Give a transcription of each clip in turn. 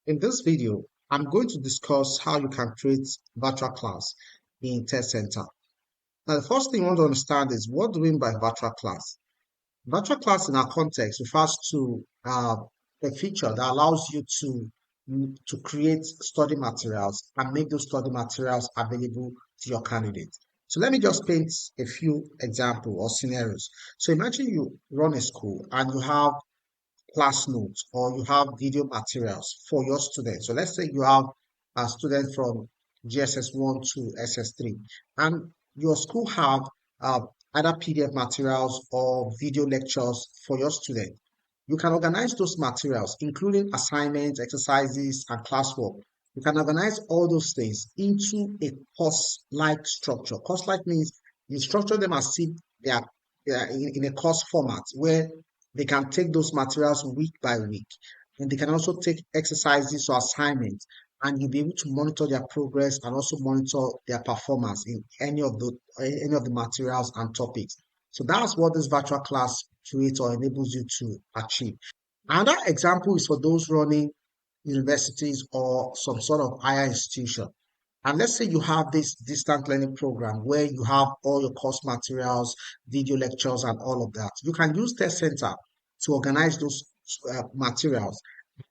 In this video, I'm going to discuss how you can create virtual class in TestCentre. Now, the first thing you want to understand is what do we mean by virtual class? Virtual class in our context refers to a feature that allows you to create study materials and make those study materials available to your candidate. So let me just paint a few examples or scenarios. So imagine you run a school and you have class notes or you have video materials for your students. So let's say you have a student from GSS1 to SS3 and your school have uh, either PDF materials or video lectures for your student. You can organize those materials, including assignments, exercises, and classwork. You can organize all those things into a course-like structure. Course-like means you structure them as if they are in a course format where they can take those materials week by week, and they can also take exercises or assignments, and you'll be able to monitor their progress and also monitor their performance in any of the materials and topics. So that's what this virtual class creates or enables you to achieve. Another example is for those running universities or some sort of higher institution. And let's say you have this distant learning program where you have all your course materials, video lectures, and all of that. You can use TestCentre to organize those materials,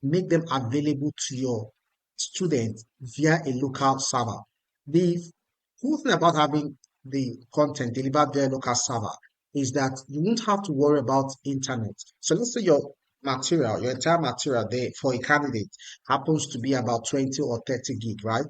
make them available to your students via a local server. The cool thing about having the content delivered via local server is that you won't have to worry about internet. So let's say your entire material there for a candidate happens to be about 20 or 30 gig, right?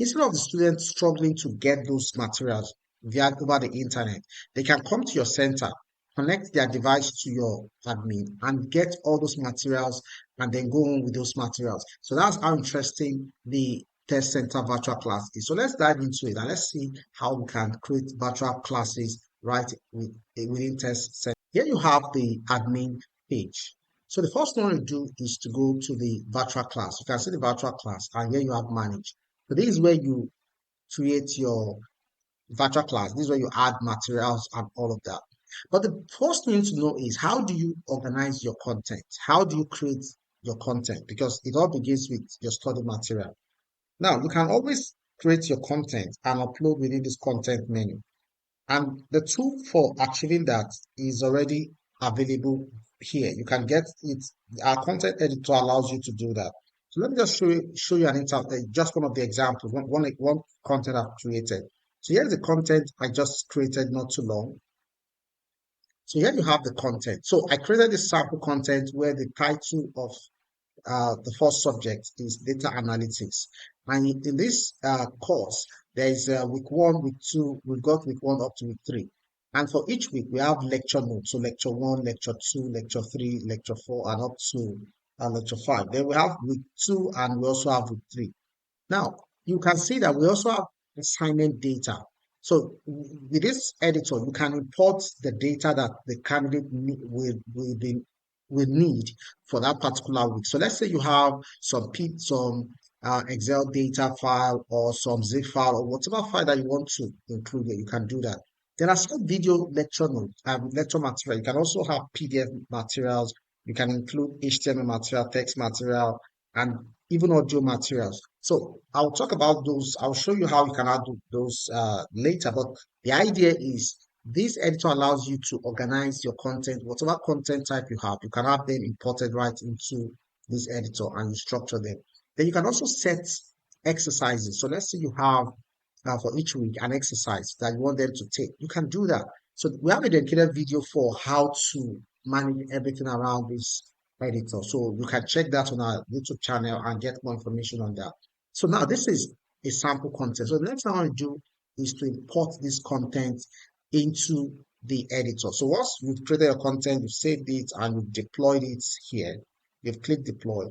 Instead of the students struggling to get those materials via over the internet, they can come to your center, connect their device to your admin, and get all those materials and then go on with those materials. So that's how interesting the TestCentre virtual class is. So let's dive into it and let's see how we can create virtual classes within TestCentre. Here you have the admin page. So the first thing you do is to go to the virtual class. You can see the virtual class, and here you have manage. So this is where you create your virtual class. This is where you add materials and all of that. But the first thing to know is how do you organize your content? How do you create your content? Because it all begins with your study material. Now, you can always create your content and upload within this content menu. And the tool for achieving that is already available here. You can get it. Our content editor allows you to do that. So let me just show you just one of the examples, one content I've created. So here's the content I just created not too long. So here you have the content. So I created this sample content where the title of the first subject is data analytics. And in this course, there is week one, week two, we've got week one up to week three. And for each week, we have lecture notes. So lecture one, lecture two, lecture three, lecture four, and up to lecture five. Then we have week two, and we also have week three. Now, you can see that we also have assignment data. So with this editor, you can import the data that the candidate will need for that particular week. So let's say you have some Excel data file or some zip file or whatever file that you want to include here, you can do that. There are some video lecture notes, lecture material. You can also have PDF materials. You can include HTML material, text material, and even audio materials. So I'll talk about those. I'll show you how you can add those later. But the idea is this editor allows you to organize your content, whatever content type you have, you can have them imported right into this editor and you structure them. Then you can also set exercises. So let's say you have for each week an exercise that you want them to take. You can do that. So we have a dedicated video for how to manage everything around this editor. So you can check that on our YouTube channel and get more information on that. So now this is a sample content. So the next thing I want to do is to import this content into the editor. So once you've created your content, you've saved it and you've deployed it here, you've clicked deploy,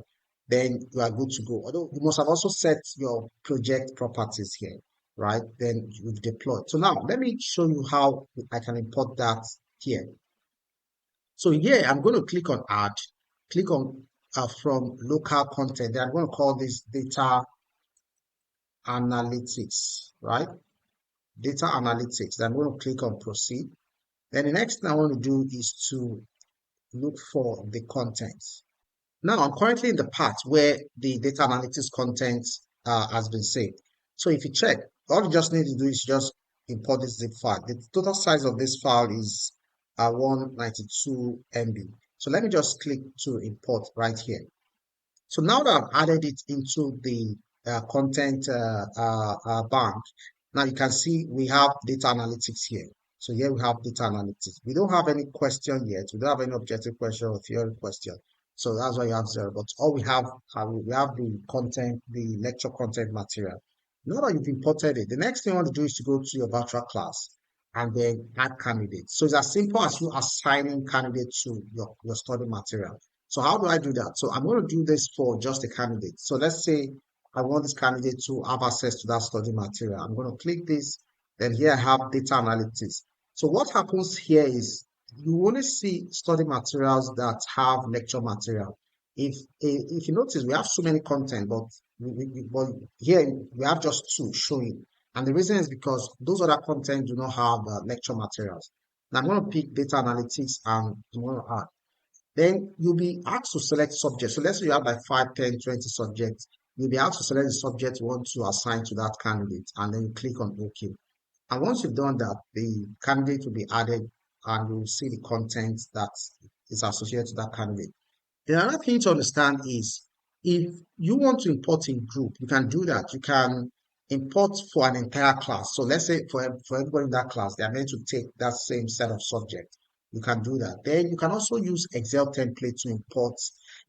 then you are good to go. Although you must have also set your project properties here, right? Then you've deployed. So now let me show you how I can import that here. So here I'm going to click on add, click on from local content. Then I'm going to call this data analytics, right? Data analytics. Then I'm going to click on proceed. Then the next thing I want to do is to look for the content. Now I'm currently in the part where the data analytics content has been saved. So if you check, all you just need to do is just import this zip file. The total size of this file is 192 MB. So let me just click to import right here. So now that I've added it into the content bank, now you can see we have data analytics here. So here we have data analytics. We don't have any question yet. We don't have any objective question or theory question. So that's why you have zero. But all we have the content, the lecture content material. Now that you've imported it, the next thing you want to do is to go to your virtual class and then add candidates. So it's as simple as you assigning candidates to your study material. So how do I do that? So I'm going to do this for just a candidate. So let's say I want this candidate to have access to that study material. I'm going to click this. Then here I have data analytics. So what happens here is you only see study materials that have lecture material. If you notice, we have so many content, but here we have just two showing. And the reason is because those other content do not have lecture materials. Now I'm going to pick data analytics and I'm going to add. Then you'll be asked to select subjects. So let's say you have like 5, 10, 20 subjects. You'll be asked to select the subject you want to assign to that candidate, and then you click on OK. And once you've done that, the candidate will be added and you'll see the content that is associated to that candidate. Another thing to understand is if you want to import in group, you can do that. You can import for an entire class. So let's say for everybody in that class, they are meant to take that same set of subjects. You can do that. Then you can also use Excel template to import.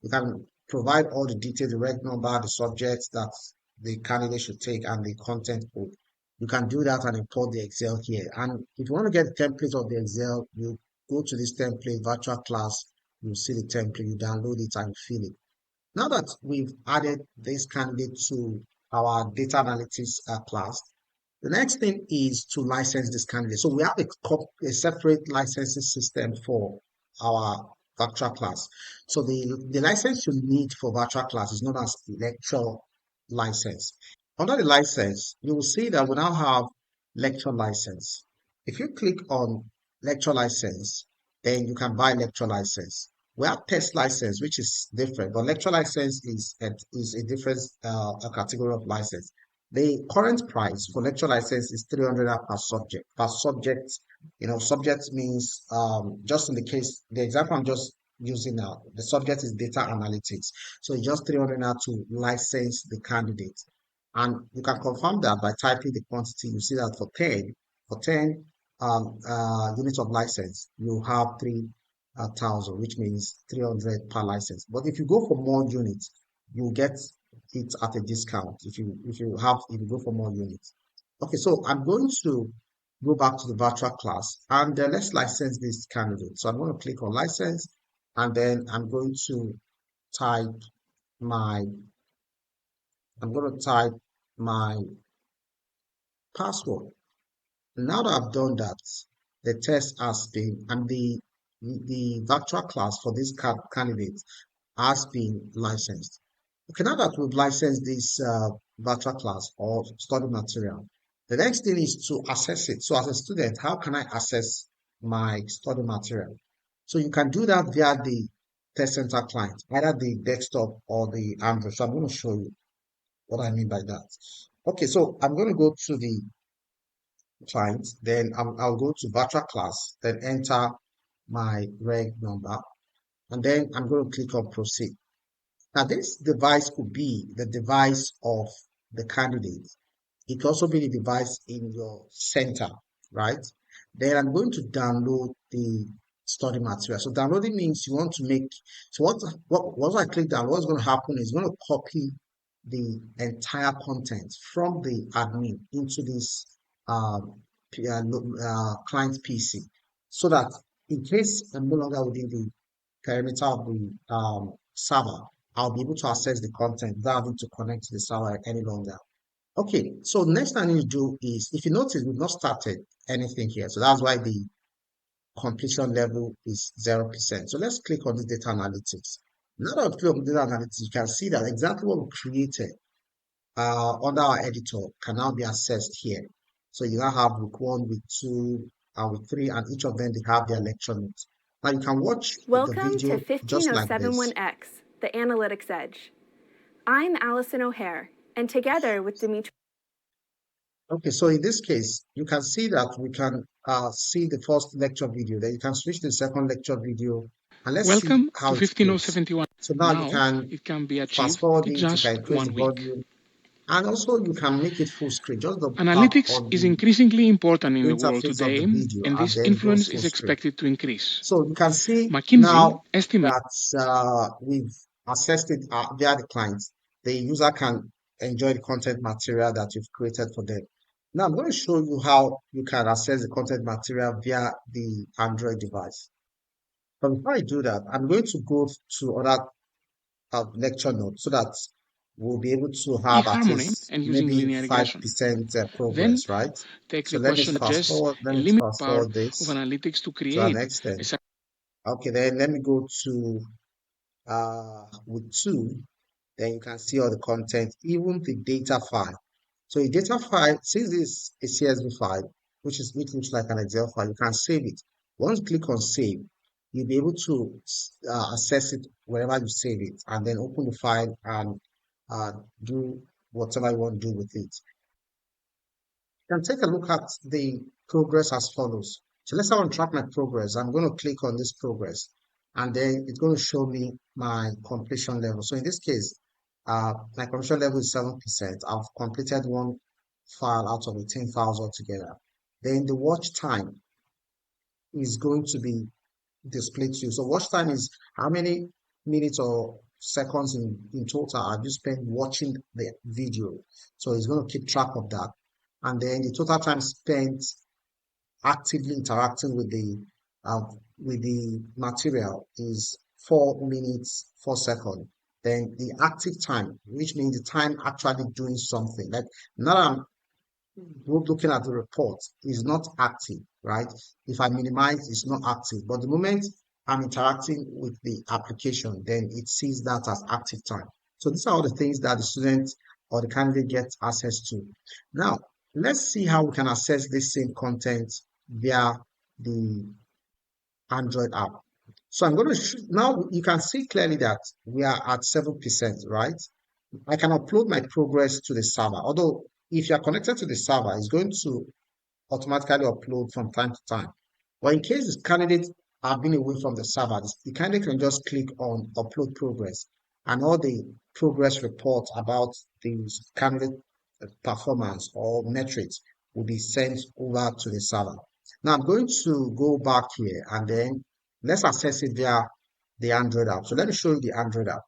You can provide all the details, the reg number, the subjects that the candidate should take, and the content code. You can do that and import the Excel here. And if you want to get the template of the Excel, you go to this template, virtual class, you see the template, you download it and fill it. Now that we've added this candidate to our data analytics class, the next thing is to license this candidate. So we have a separate licensing system for our virtual class. So the license you need for virtual class is known as lecture license. Under the license, you will see that we now have lecture license. If you click on lecture license, then you can buy lecture license. We have test license, which is different, but lecture license is a different a category of license. The current price for lecture license is 300 per subject. Per subject, subject means just in the case, the example I'm just using now, the subject is data analytics. So it's just 300 to license the candidate. And you can confirm that by typing the quantity. You see that for 10 units of license, you have 3,000, which means 300 per license. But if you go for more units, you get it at a discount if you go for more units. Okay, so I'm going to go back to the virtual class and let's license this candidate. So I'm going to click on license and then type my I'm going to type my password. Now that I've done that, the test has been and the virtual class for this candidate has been licensed. Okay, now that we've licensed this virtual class or study material, the next thing is to access it. So as a student, how can I access my study material? So you can do that via the TestCentre client, either the desktop or the Android. So I'm going to show you what I mean by that. Okay, so I'm going to go to the client, then I'll go to virtual class, then enter my reg number, and then I'm going to click on proceed. Now, this device could be the device of the candidate. It could also be the device in your center, right? Then I'm going to download the study material. So downloading means you want to make, so once I click down, what's going to happen is going to copy the entire content from the admin into this client PC so that in case I'm no longer within the perimeter of the server, I'll be able to access the content without having to connect to the server any longer. Okay, so next thing I need to do is, if you notice, we've not started anything here. So that's why the completion level is 0%. So let's click on the data analytics. Now that I've clicked on data analytics, you can see that exactly what we created under our editor can now be accessed here. So you now have week 1, week 2, and week 3, and each of them, they have their lecture notes. Now you can watch the Welcome to video just like this. 15071X. the Analytics Edge. I'm Allison O'Hare, and together with Dimitri. Okay, so in this case, you can see that we can see the first lecture video. Then you can switch to the second lecture video, and let's see Welcome how to it goes. 15071. So now you Now, can it can be fast achieved forward in it, you can just increase the 1 week. volume, and also you can make it full screen. Just tap Analytics on is the increasingly important in the world interface of today, the video, and and this then it goes influence full is screen. expected to increase. So you can see McKinsey now estimates that we've assessed it via the client. The user can enjoy the content material that you've created for them. Now I'm going to show you how you can access the content material via the Android device. But before I do that, I'm going to go to other lecture notes so that we'll be able to have at eHarmony least and using maybe linear regression. 5% Then, progress, right? take So the question suggests let a me limited fast power forward of this analytics to to an create extent. a Okay, then let me go to with two, then you can see all the content, even the data file. So a data file, since this is a CSV file, which looks like an Excel file, you can save it. Once you click on save, you'll be able to access it wherever you save it, and then open the file and uh, do whatever you want to do with it. You can take a look at the progress as follows. So let's say I want to track my progress. I'm going to click on this progress, and then it's going to show me my completion level. So in this case, my completion level is 7%. I've completed one file out of 18 files altogether. Then the watch time is going to be displayed to you. So watch time is how many minutes or seconds in total have you spent watching the video. So it's going to keep track of that. And then the total time spent actively interacting uh, with the material is 4 minutes 4 seconds. Then the active time, which means the time actually doing something. Like now I'm looking at the report, is not active, right? If I minimize, it's not active. But the moment I'm interacting with the application, then it sees that as active time. So these are all the things that the student or the candidate gets access to. Now, let's see how we can access this same content via the Android app. So I'm going to now you can see clearly that we are at 7%, right? I can upload my progress to the server. Although if you're connected to the server, it's going to automatically upload from time to time. But in case the candidates have been away from the server, the candidate can just click on upload progress, and all the progress reports about the candidate performance or metrics will be sent over to the server. Now I'm going to go back here and then let's access it via the Android app. So let me show you the Android app.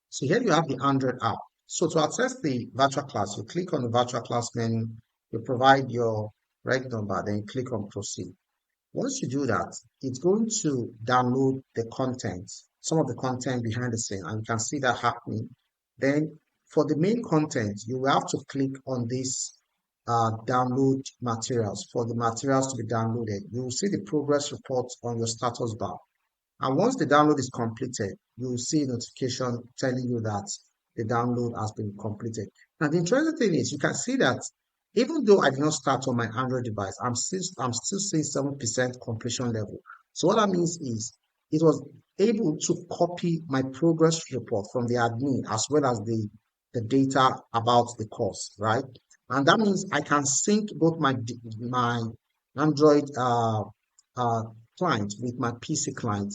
So here you have the Android app. So to access the virtual class, you click on the virtual class menu, you provide your reg number, then you click on proceed. Once you do that, it's going to download the content, some of the content behind the scene, and you can see that happening. Then for the main content, you will have to click on this download materials. For the materials to be downloaded, you will see the progress report on your status bar. And once the download is completed, you will see a notification telling you that the download has been completed. Now, the interesting thing is you can see that even though I did not start on my Android device, I'm still seeing 7% completion level. So what that means is it was able to copy my progress report from the admin as well as the data about the course, right? And that means I can sync both my Android uh, client with my PC client,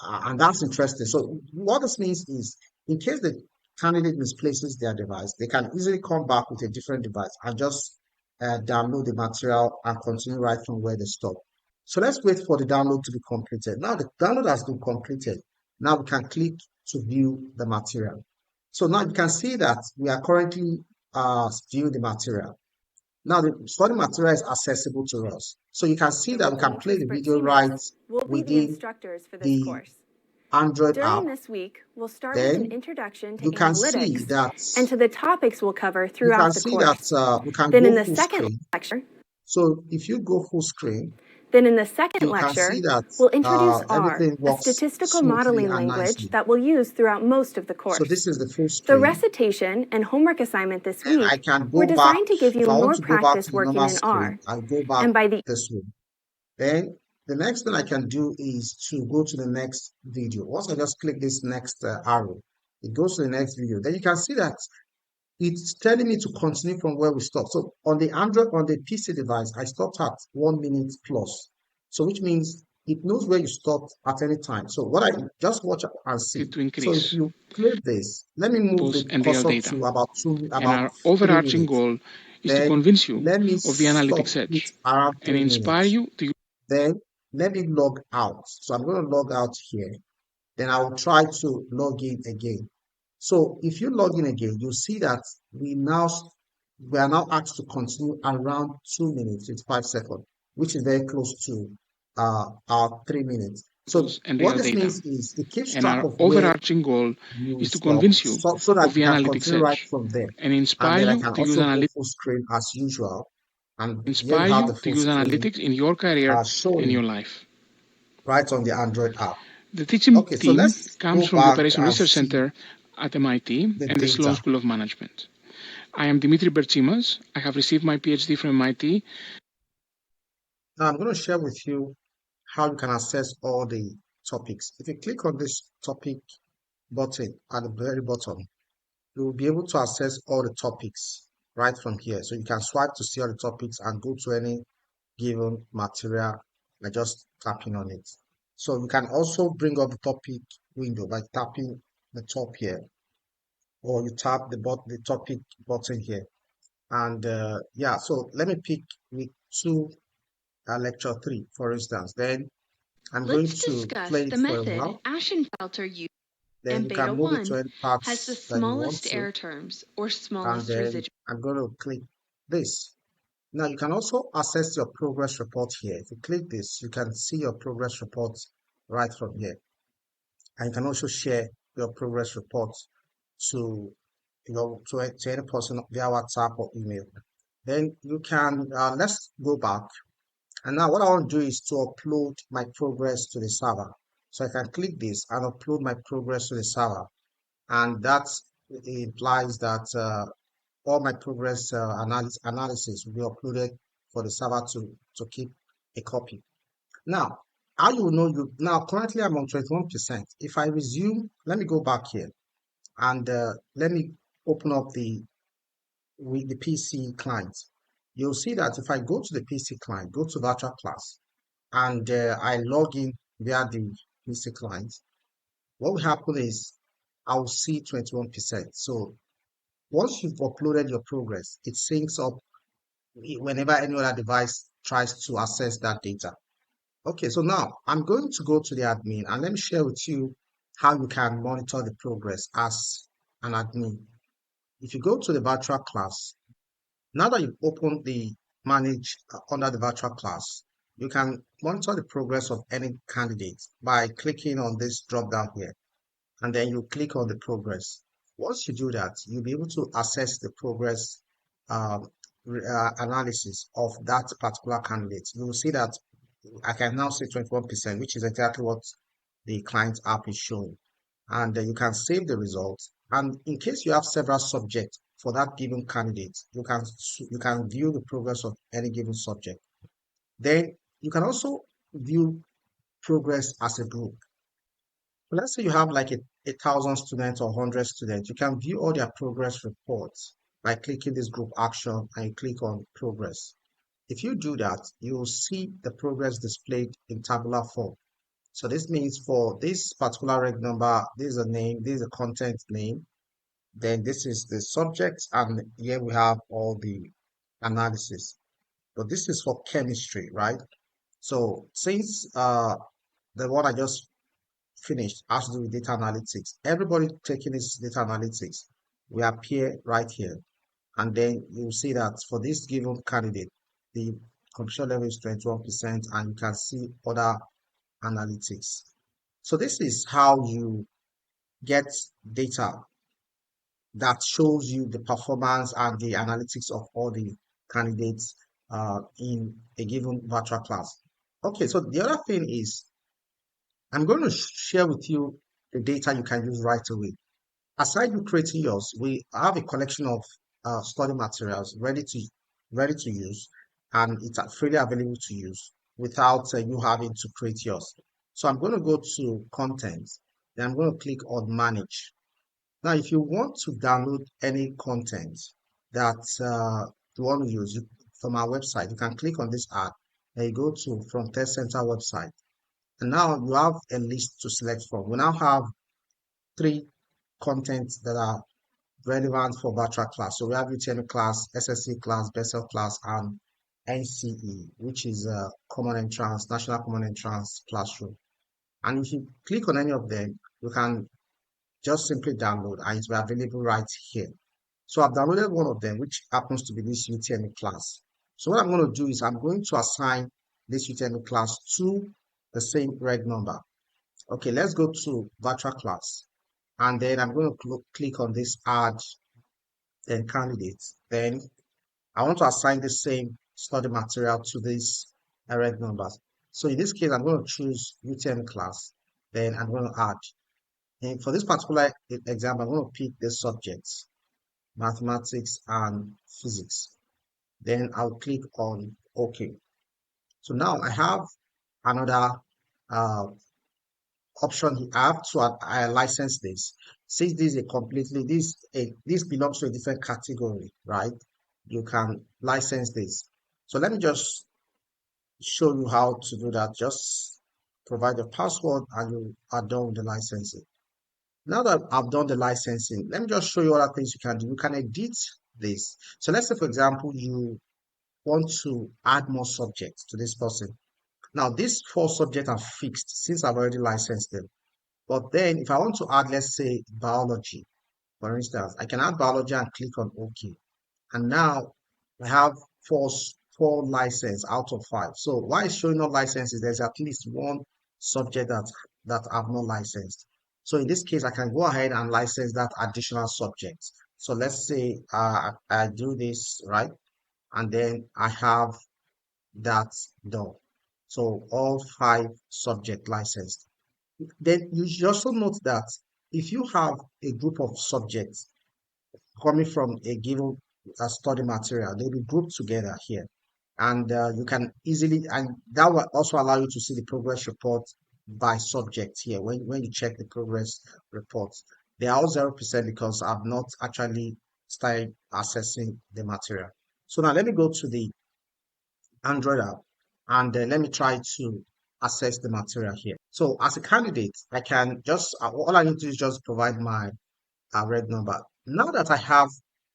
and that's interesting. So what this means is, in case the candidate misplaces their device, they can easily come back with a different device and just download the material and continue right from where they stop. So let's wait for the download to be completed. Now the download has been completed. Now we can click to view the material. So now you can see that we are currently viewing the material. Now the study material is accessible to us. So you can see that we With can play Dimitri's the expert video teammates, right we'll be the within instructors for this the course. Android app. During this week, we'll start with an Then introduction to you can see analytics that and to the topics we'll cover throughout the course. we can Then go in the full second screen. lecture, So if you go full screen, you can see that we'll introduce R, everything a works statistical smoothly modeling and language nicely. that we'll use throughout most of the So course. this is the full The screen, recitation and homework assignment this and I week can were go back. designed to give you If I want more to go back to practice the working normal in screen, R. I'll go back And by the this way. Then The next thing I can do is to go to the next video. Once I just click this next arrow, it goes to the next video. Then you can see that it's telling me to continue from where we stopped. So on the Android, on the PC device, I stopped at 1 minute plus. So which means it knows where you stopped at any time. So what I just watch and see. to So if increase you play this, let me move the pulse and real cursor data. to And about our 3 minutes. overarching goal is to Then convince you let me of the stop analytics it edge around and 3 minutes. inspire you to use Then let me log out. So I'm going to log out here. Then I will try to log in again. So if you log in again, you'll see that we are now asked to continue around 2 minutes, 55 seconds, which is very close to our 3 minutes. So pulse and what real this data. means is it keeps And track our of where overarching goal you is to stop convince you so that of you the can analytics continue right edge from there. and And inspire then I you can to use also go analytics full screen as usual. And here you have the full screen in your career and your showing life. right on the Android app. The teaching Okay, so team let's comes go from the back Operation and Research see Center at MIT the and the Sloan data. School of Management. I am Dimitri Bertsimas. I have received my PhD from MIT. Now I'm going to share with you how you can access all the topics. If you click on this topic button at the very bottom, you will be able to access all the topics right from here. So you can swipe to see all the topics and go to any given material by just tapping on it. So you can also bring up the topic window by tapping the top here, or you tap the topic button here. And yeah, so let me pick week 2, lecture 3, for instance. Then I'm going Let's to discuss play it the for a method while. Ashenfelter used, Then and you beta can move it to 1 any has the parts that you want smallest to. error terms or And smallest then residual. I'm going to click this. Now you can also access your progress report here. If you click this, you can see your progress report right from here. And you can also share your progress report to to any person via WhatsApp or email. Then you can let's go back. And now what I want to do is to upload my progress to the server. So I can click this and upload my progress to the server. And that implies that all my progress analysis will be uploaded for the server to keep a copy. Now, how you will know you now currently I'm on 21%. If I resume, let me go back here and let me open up the PC client. You'll see that if I go to the PC client, go to virtual class, and I log in via the PC client, what will happen is I'll see 21%. So once you've uploaded your progress, it syncs up whenever any other device tries to access that data. Okay, so now I'm going to go to the admin and let me share with you how you can monitor the progress as an admin. If you go to the virtual class, now that you've opened the manage under the virtual class, you can monitor the progress of any candidate by clicking on this drop down here, and then you click on the progress. Once you do that, you'll be able to assess the progress um, analysis of that particular candidate. You will see that I can now say 21%, which is exactly what the client app is showing. And you can save the results. And in case you have several subjects for that given candidate, you can view the progress of any given subject. Then you can also view progress as a group. Let's say you have like a thousand students or 100 students. You can view all their progress reports by clicking this group action and you click on progress. If you do that, you will see the progress displayed in tabular form. So this means for this particular reg number, this is a name, this is a content name, then this is the subject, and here we have all the analysis. But this is for chemistry, right? So since the one I just finished has to do with data analytics, everybody taking this data analytics will appear right here. And then you'll see that for this given candidate, the completion level is 21%, and you can see other analytics. So this is how you get data that shows you the performance and the analytics of all the candidates in a given virtual class. Okay, so the other thing is I'm going to share with you the data you can use right away. Aside you creating yours, we have a collection of study materials ready to use, and it's freely available to use. without you having to create yours. So I'm going to go to content, then I'm going to click on manage. Now, if you want to download any content that you want to use from our website, you can click on this add. Then you go to from TestCentre website. And now you have a list to select from. We now have three contents that are relevant for virtual class. So we have UTM class, SSC class, BESL class, and NCE, which is a common entrance, national common entrance classroom. And if you click on any of them, you can just simply download and it will be available right here. So I've downloaded one of them, which happens to be this UTM class. So what I'm going to do is I'm going to assign this UTM class to the same reg number. Okay, let's go to virtual class. And then I'm going to click on this add then candidates. Then I want to assign the same study material to these reg numbers. So in this case, I'm going to choose UTM class. Then I'm going to add. And for this particular example, I'm going to pick the subjects, mathematics and physics. Then I'll click on OK. So now I have another uh, option. I have to license this. Since this is a completely this belongs to a different category, right? You can license this. So let me just show you how to do that. Just provide a password and you are done with the licensing. Now that I've done the licensing, let me just show you other things you can do. You can edit this. So let's say, for example, you want to add more subjects to this person. Now, these four subjects are fixed since I've already licensed them. But then if I want to add, let's say, biology, for instance, I can add biology and click on OK. And now I have four, four license out of five. So why it's showing no licenses, there's at least one subject that I've not licensed. So in this case, I can go ahead and license that additional subject. So let's say I do this, right? And then I have that done. So all five subject licensed. Then you should also note that if you have a group of subjects coming from a given study material, they'll be grouped together here. And you can easily, and that will also allow you to see the progress report by subject here. When you check the progress reports, they are all 0% because I've not actually started assessing the material. So now let me go to the Android app and let me try to assess the material here. So as a candidate, I can just, all I need to do is just provide my reg number. Now that I have,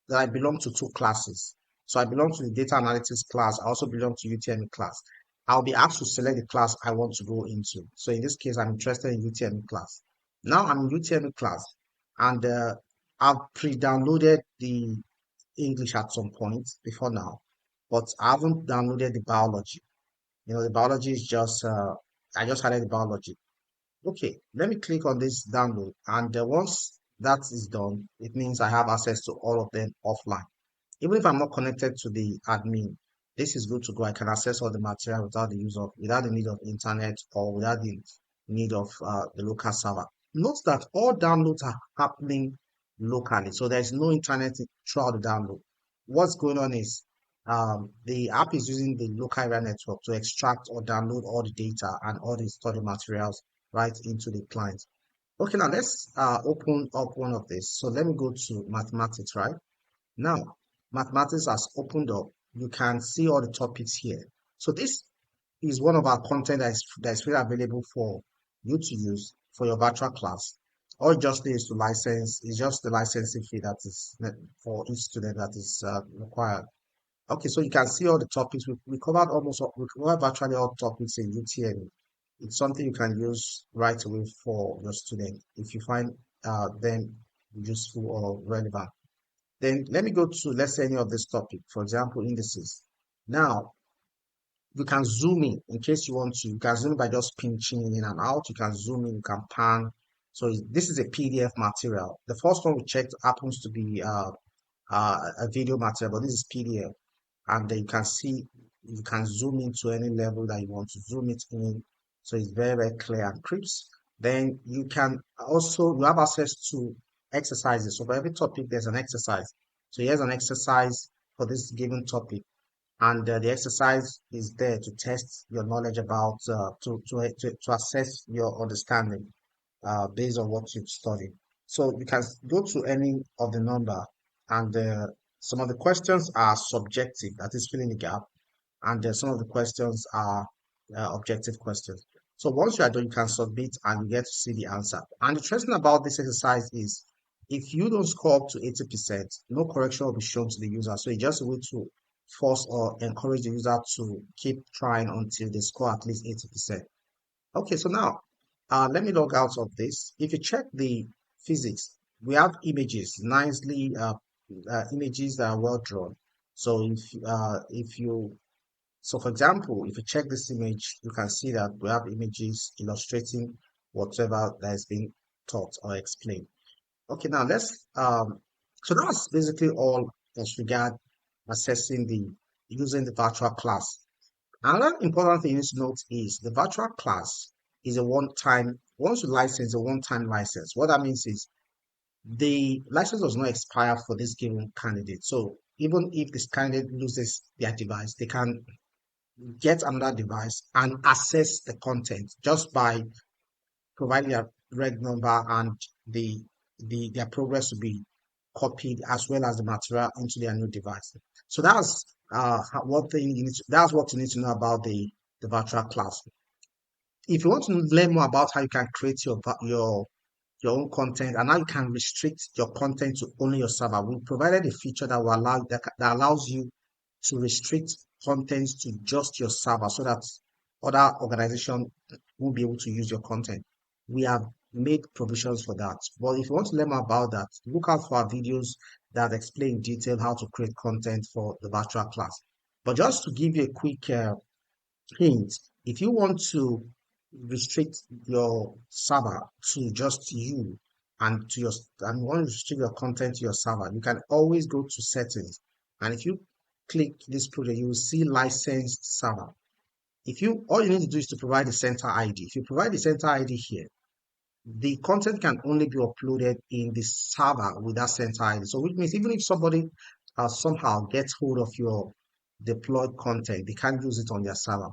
that I belong to two classes, so I belong to the data analytics class, I also belong to UTM class. I'll be asked to select the class I want to go into. So in this case, I'm interested in UTM class. Now I'm in UTM class and I've pre-downloaded the English at some point before now, but I haven't downloaded the biology. The biology is just, I just added the biology. Okay, let me click on this download. And once that is done, it means I have access to all of them offline. Even if I'm not connected to the admin, this is good to go. I can access all the material without the need of internet or without the need of the local server. Note that all downloads are happening locally, so there's no internet throughout the download. What's going on is the app is using the local area network to extract or download all the data and all the study materials right into the client. Okay, now let's open up one of these. So let me go to mathematics, right? Now, mathematics has opened up. You can see all the topics here. So this is one of our content that is freely available for you to use for your virtual class. All it just needs to license is just the licensing fee that is for each student that is required. Okay, so you can see all the topics. We covered we covered virtually all topics in UTM. It's something you can use right away for your student if you find them useful or relevant. Then let me go to, let's say, any of this topic, for example, indices. Now, you can zoom in case you want to. You can zoom by just pinching in and out. You can zoom in, you can pan. So this is a PDF material. The first one we checked happens to be a video material, but this is PDF. And then you can see, you can zoom into any level that you want to zoom it in. So it's very, very clear and crisp. Then you can also, you have access to exercises. So for every topic, there's an exercise. So here's an exercise for this given topic. And the exercise is there to test your knowledge about to assess your understanding based on what you've studied. So you can go to any of the number, and some of the questions are subjective, that is filling the gap, and some of the questions are objective questions. So once you are done, you can submit and you get to see the answer. And the interesting about this exercise is if you don't score up to 80%, no correction will be shown to the user. So it's just a way to force or encourage the user to keep trying until they score at least 80%. Okay, so now let me log out of this. If you check the physics, we have images, nicely images that are well drawn. So if you so for example, if you check this image, you can see that we have images illustrating whatever that is being taught or explained. Okay, now let's so that's basically all as regard assessing the using the virtual class. Another important thing you need to note is the virtual class is a one-time, once you license, a one-time license. What that means is the license does not expire for this given candidate. So even if this candidate loses their device, they can get another device and access the content just by providing a reg number and their progress to be copied as well as the material into their new device. So that's one thing you need to, that's what you need to know about the virtual class. If you want to learn more about how you can create your own content and how you can restrict your content to only your server, we provided a feature that will allow that allows you to restrict contents to just your server so that other organizations won't be able to use your content. We have made provisions for that. But if you want to learn more about that, look out for our videos that explain in detail how to create content for the virtual class. But just to give you a quick hint, if you want to restrict your server to just you and to your and want to restrict your content to your server, you can always go to settings. And if you click this project, you will see licensed server. If you all you need to do is to provide the center ID. If you provide the center ID here, the content can only be uploaded in the server with that center ID. So which means even if somebody somehow gets hold of your deployed content, they can't use it on their server.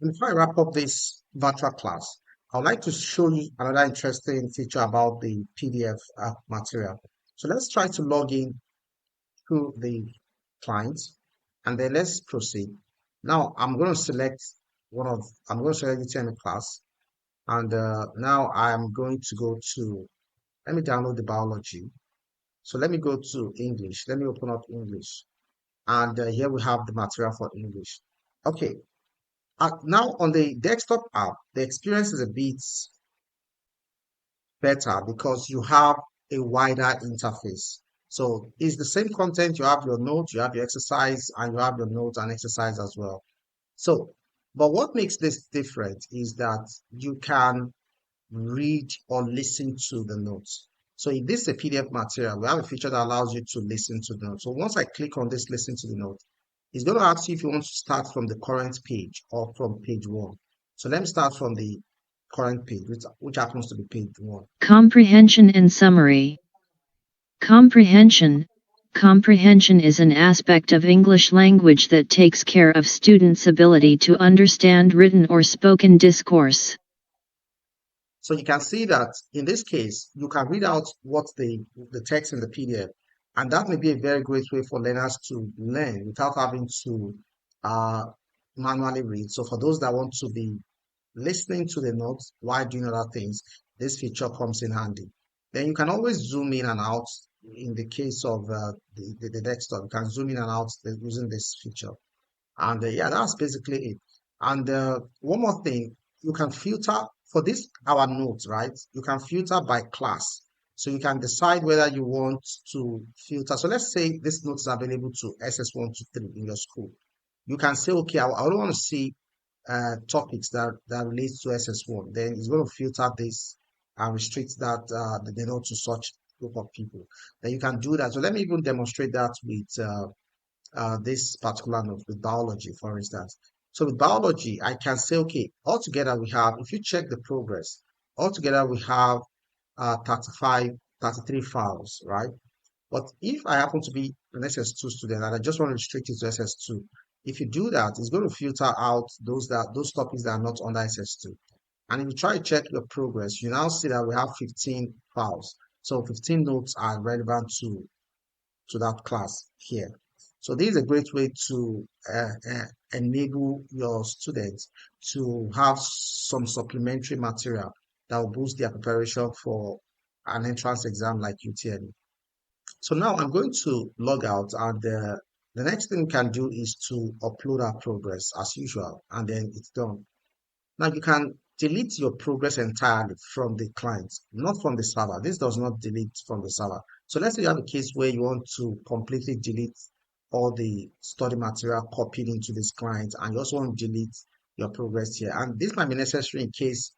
And before I wrap up this virtual class, I would like to show you another interesting feature about the PDF material. So let's try to log in to the client and then let's proceed. Now I'm going to select I'm going to select the TMA class and now I'm going to go to, let me download the biology. So let me go to English. Let me open up English. And here we have the material for English. Okay, now on the desktop app, the experience is a bit better because you have a wider interface. So it's the same content. You have your notes, you have your exercise, and you have your notes and exercise as well. So, but what makes this different is that you can read or listen to the notes. So if this is a PDF material, we have a feature that allows you to listen to the notes. So once I click on this listen to the note, it's going to ask you if you want to start from the current page or from page one. So let me start from the current page, which happens to be page one. Comprehension and summary. Comprehension. Comprehension is an aspect of English language that takes care of students' ability to understand written or spoken discourse. So you can see that in this case, you can read out what the text in the PDF, and that may be a very great way for learners to learn without having to uh, manually read. So for those that want to be listening to the notes while doing other things, this feature comes in handy. Then you can always zoom in and out. In the case of the desktop, you can zoom in and out using this feature. And yeah, that's basically it. And one more thing, you can filter for this, our notes, right? You can filter by class. So you can decide whether you want to filter. So let's say this note is available to SS1 to 3 in your school. You can say, okay, I don't want to see topics that relates to SS1. Then it's going to filter this and restrict that the note to such group of people. Then you can do that. So let me even demonstrate that with this particular note with biology, for instance. So with biology, I can say, okay, altogether we have, if you check the progress, altogether we have 33 files, right? But if I happen to be an SS2 student and I just want to restrict it to SS2, if you do that, it's going to filter out those topics that are not under SS2. And if you try to check your progress, you now see that we have 15 files. So 15 notes are relevant to that class here. So this is a great way to enable your students to have some supplementary material that will boost their preparation for an entrance exam like UTME. So now I'm going to log out, and the next thing we can do is to upload our progress as usual, and then it's done. Now you can delete your progress entirely from the client, not from the server. This does not delete from the server. So let's say you have a case where you want to completely delete all the study material copied into this client, and you also want to delete your progress here. And this might be necessary in case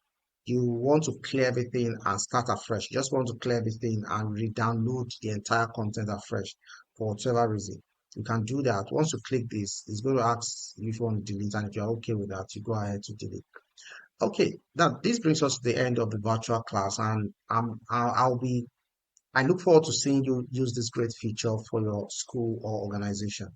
you want to clear everything and start afresh. You just want to clear everything and re-download the entire content afresh for whatever reason. You can do that. Once you click this, it's going to ask you if you want to delete, and if you're okay with that, you go ahead to delete. Okay, now this brings us to the end of the virtual class, and I look forward to seeing you use this great feature for your school or organization.